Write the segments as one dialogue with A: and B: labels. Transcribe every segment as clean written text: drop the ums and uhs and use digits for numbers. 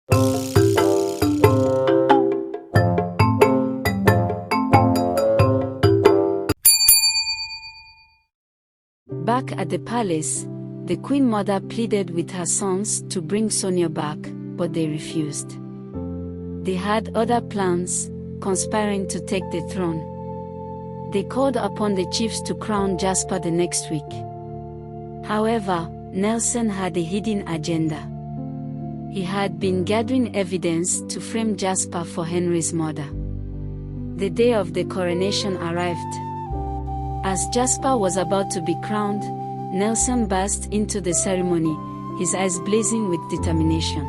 A: Back at the palace, the Queen Mother pleaded with her sons to bring Sonia back, but they refused. They had other plans, conspiring to take the throne. They called upon the chiefs to crown Jasper the next week. However, Nelson had a hidden agenda. He had been gathering evidence to frame Jasper for Henry's murder. The day of the coronation arrived. As Jasper was about to be crowned, Nelson burst into the ceremony, his eyes blazing with determination.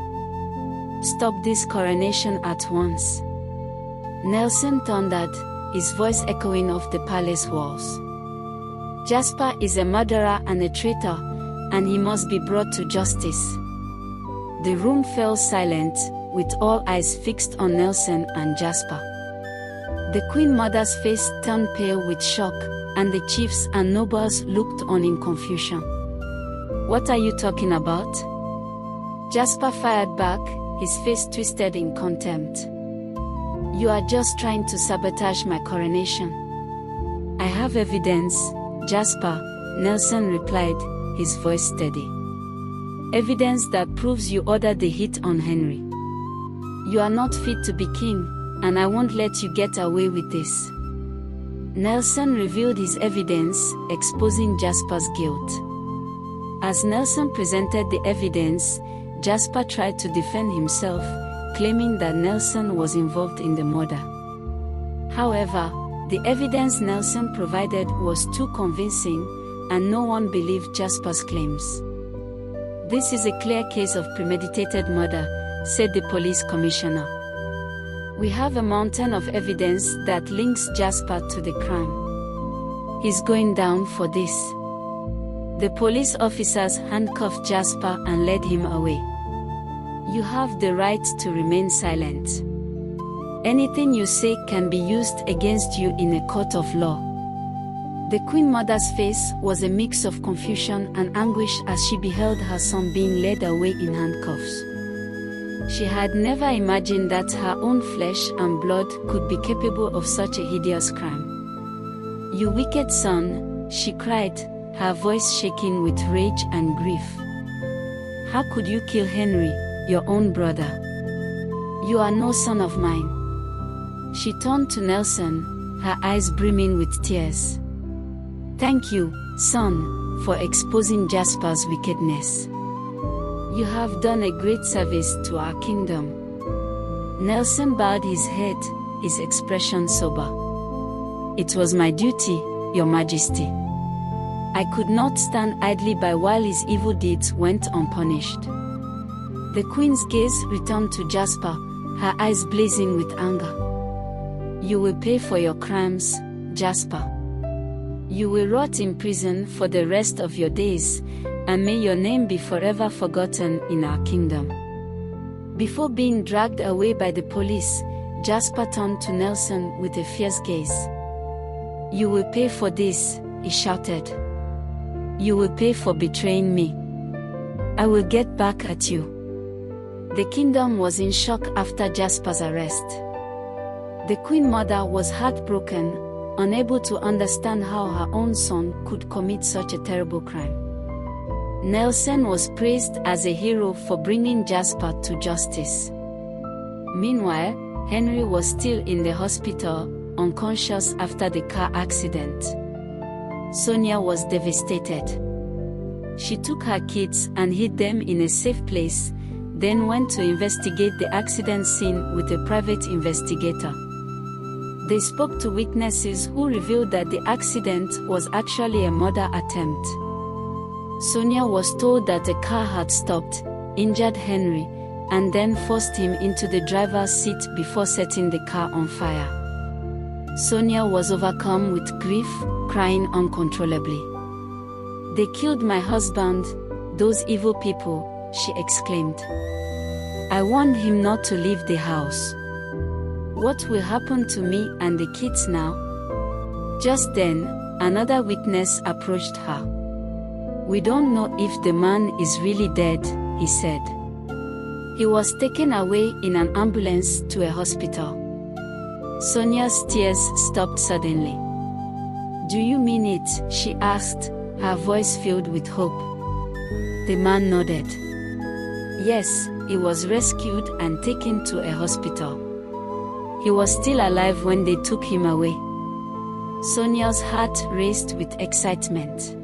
A: "Stop this coronation at once!" Nelson thundered, his voice echoing off the palace walls. "Jasper is a murderer and a traitor, and he must be brought to justice." The room fell silent, with all eyes fixed on Nelson and Jasper. The Queen Mother's face turned pale with shock, and the chiefs and nobles looked on in confusion. "What are you talking about?" Jasper fired back, his face twisted in contempt. "You are just trying to sabotage my coronation." "I have evidence, Jasper," Nelson replied, his voice steady. "Evidence that proves you ordered the hit on Henry. You are not fit to be king, and I won't let you get away with this." Nelson revealed his evidence, exposing Jasper's guilt. As Nelson presented the evidence, Jasper tried to defend himself, claiming that Nelson was involved in the murder. However, the evidence Nelson provided was too convincing, and no one believed Jasper's claims. "This is a clear case of premeditated murder," said the police commissioner. "We have a mountain of evidence that links Jasper to the crime. He's going down for this." The police officers handcuffed Jasper and led him away. "You have the right to remain silent. Anything you say can be used against you in a court of law." The Queen Mother's face was a mix of confusion and anguish as she beheld her son being led away in handcuffs. She had never imagined that her own flesh and blood could be capable of such a hideous crime. "You wicked son," she cried, her voice shaking with rage and grief. "How could you kill Henry, your own brother? You are no son of mine." She turned to Nelson, her eyes brimming with tears. "Thank you, son, for exposing Jasper's wickedness. You have done a great service to our kingdom." Nelson bowed his head, his expression sober. "It was my duty, Your Majesty. I could not stand idly by while his evil deeds went unpunished." The Queen's gaze returned to Jasper, her eyes blazing with anger. "You will pay for your crimes, Jasper. You will rot in prison for the rest of your days, and may your name be forever forgotten in our kingdom." Before being dragged away by the police, Jasper turned to Nelson with a fierce gaze. "You will pay for this," he shouted. "You will pay for betraying me. I will get back at you." The kingdom was in shock after Jasper's arrest. The Queen Mother was heartbroken, unable to understand how her own son could commit such a terrible crime. Nelson was praised as a hero for bringing Jasper to justice. Meanwhile, Henry was still in the hospital, unconscious after the car accident. Sonia was devastated. She took her kids and hid them in a safe place, then went to investigate the accident scene with a private investigator. They spoke to witnesses who revealed that the accident was actually a murder attempt. Sonia was told that a car had stopped, injured Henry, and then forced him into the driver's seat before setting the car on fire. Sonia was overcome with grief, crying uncontrollably. "They killed my husband, those evil people," she exclaimed. "I warned him not to leave the house. What will happen to me and the kids now?" Just then, another witness approached her. "We don't know if the man is really dead," he said. He was taken away in an ambulance to a hospital. Sonia's tears stopped suddenly. "Do you mean it?" she asked, her voice filled with hope. The man nodded. Yes, he was rescued and taken to a hospital. He was still alive when they took him away. Sonia's heart raced with excitement.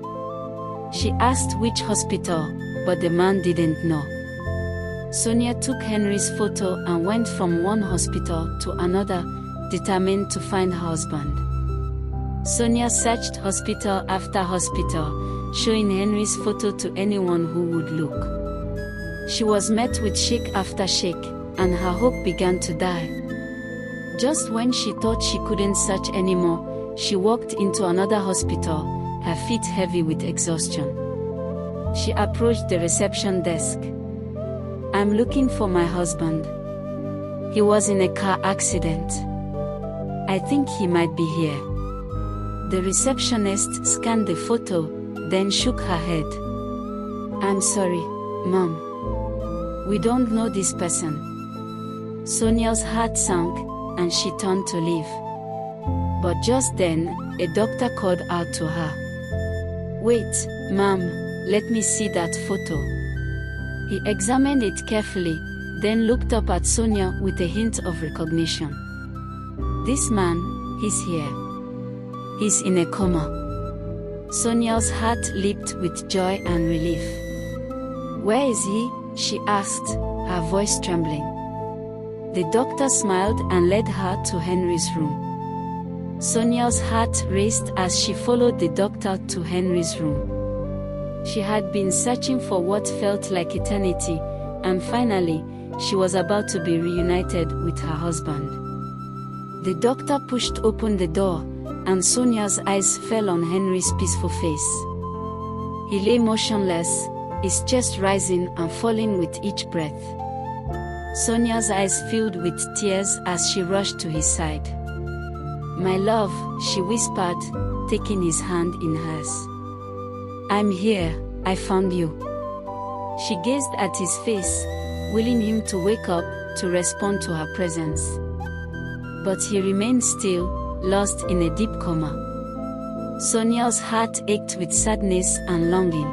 A: She asked which hospital, but the man didn't know. Sonia took Henry's photo and went from one hospital to another, determined to find her husband. Sonia searched hospital after hospital, showing Henry's photo to anyone who would look. She was met with shake after shake, and her hope began to die. Just when she thought she couldn't search anymore, she walked into another hospital, her feet heavy with exhaustion. She approached the reception desk. "I'm looking for my husband. He was in a car accident. I think he might be here." The receptionist scanned the photo, then shook her head. "I'm sorry, Mom. We don't know this person." Sonia's heart sank, and she turned to leave. But just then, a doctor called out to her. "Wait, Mom, let me see that photo." He examined it carefully, then looked up at Sonia with a hint of recognition. "This man, he's here. He's in a coma." Sonia's heart leaped with joy and relief. "Where is he?" she asked, her voice trembling. The doctor smiled and led her to Henry's room. Sonia's heart raced as she followed the doctor to Henry's room. She had been searching for what felt like eternity, and finally, she was about to be reunited with her husband. The doctor pushed open the door, and Sonia's eyes fell on Henry's peaceful face. He lay motionless, his chest rising and falling with each breath. Sonia's eyes filled with tears as she rushed to his side. "My love," she whispered, taking his hand in hers. "I'm here, I found you." She gazed at his face, willing him to wake up, to respond to her presence. But he remained still, lost in a deep coma. Sonia's heart ached with sadness and longing.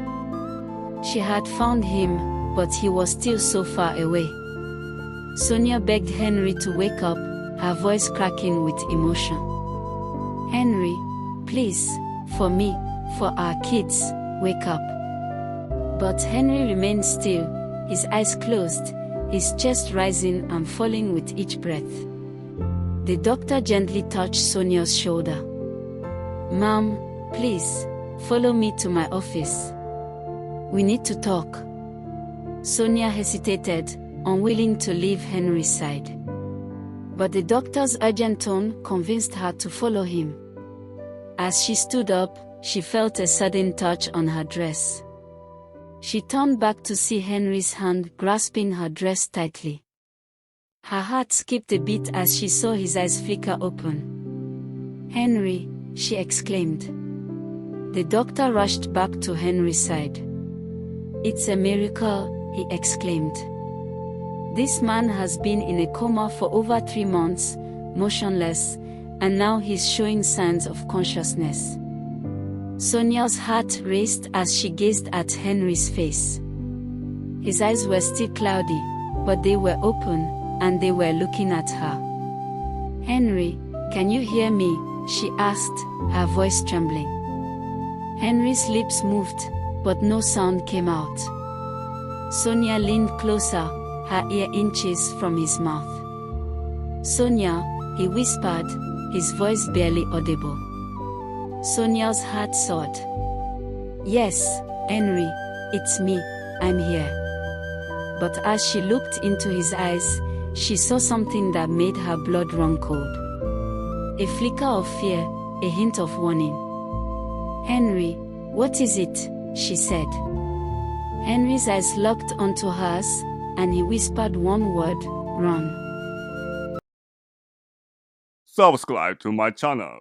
A: She had found him, but he was still so far away. Sonia begged Henry to wake up, her voice cracking with emotion. "Henry, please, for me, for our kids, wake up." But Henry remained still, his eyes closed, his chest rising and falling with each breath. The doctor gently touched Sonia's shoulder. "Mom, please, follow me to my office. We need to talk." Sonia hesitated, unwilling to leave Henry's side. But the doctor's urgent tone convinced her to follow him. As she stood up, she felt a sudden touch on her dress. She turned back to see Henry's hand grasping her dress tightly. Her heart skipped a beat as she saw his eyes flicker open. "Henry," she exclaimed. The doctor rushed back to Henry's side. "It's a miracle," he exclaimed. "This man has been in a coma for over 3 months, motionless, and now he's showing signs of consciousness." Sonia's heart raced as she gazed at Henry's face. His eyes were still cloudy, but they were open, and they were looking at her. "Henry, can you hear me?" she asked, her voice trembling. Henry's lips moved, but no sound came out. Sonia leaned closer, her ear inches from his mouth. "Sonia," he whispered, his voice barely audible. Sonia's heart soared. "Yes, Henry, it's me, I'm here." But as she looked into his eyes, she saw something that made her blood run cold. A flicker of fear, a hint of warning. "Henry, what is it?" she said. Henry's eyes locked onto hers, and he whispered one word, "Run."
B: Subscribe to my channel.